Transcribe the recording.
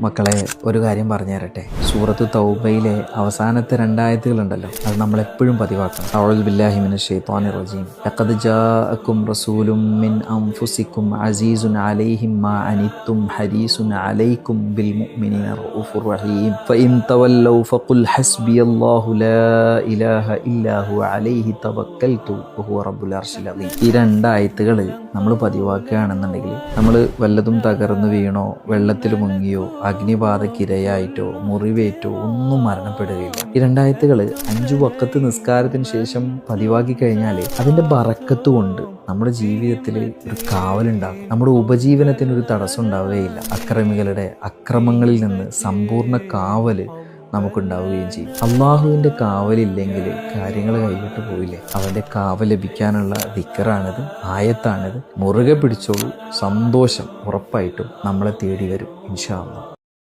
മക്കളെ ഒരു കാര്യം പറഞ്ഞു തരട്ടെ. സൂറത്ത് തൗബയിലെ അവസാനത്തെ 2 ആയത്തുകളുണ്ടല്ലോ, അത് നമ്മളെപ്പോഴും പതിവാക്കണം. അഊദു ബില്ലാഹി മിനശ് ശൈത്വാനിർ റജീം. ലഖദ് ജാഅക്കും റസൂലും മിൻ അൻഫുസിക്കും അസീസുൻ അലൈഹി മാ അനിത്തും ഹരീസുൻ അലൈക്കും ബിൽ മുഅ്മിനീന റഊഫുർ റഹീം. ഫഇൻ തവല്ലൗ ഫഖുൽ ഹസ്ബിയല്ലാഹു ലാ ഇലാഹ ഇല്ലാ ഹുവ അലൈഹി തവക്കൽതു വഹുവ റബ്ബുൽ അർശിൽ അദീം. ഈ 2 ആയത്തുകൾ നമ്മൾ പതിവാക്കുകയാണെന്നുണ്ടെങ്കിൽ നമ്മൾ വല്ലതും തകർന്നു വീണോ, വെള്ളത്തിൽ മുങ്ങിയോ, അഗ്നിബാധക്കിരയായിട്ടോ, മുറിവേറ്റോ ഒന്നും മരണപ്പെടുകയില്ല. ഈ 2 ആയത്തുകൾ 5 വഖത്ത് നിസ്കാരത്തിന് ശേഷം പതിവാക്കി കഴിഞ്ഞാൽ അതിൻ്റെ ബറക്കത്ത് കൊണ്ട് നമ്മുടെ ജീവിതത്തിൽ ഒരു കാവലുണ്ടാകും. നമ്മുടെ ഉപജീവനത്തിനൊരു തടസ്സം ഉണ്ടാവുകയില്ല. അക്രമികളുടെ അക്രമങ്ങളിൽ നിന്ന് സമ്പൂർണ്ണ കാവല് നമുക്കുണ്ടാവുകയും ചെയ്യും. അള്ളാഹുവിൻ്റെ കാവലില്ലെങ്കിൽ കാര്യങ്ങൾ കൈവിട്ട് പോയില്ലേ. അവൻ്റെ കാവൽ ലഭിക്കാനുള്ള ദിക്റാണിത്, ആയത്താണിത്. മുറുകെ പിടിച്ചോളൂ. സന്തോഷം ഉറപ്പായിട്ടും നമ്മളെ തേടി വരും ഇൻഷാ അല്ലാഹ്.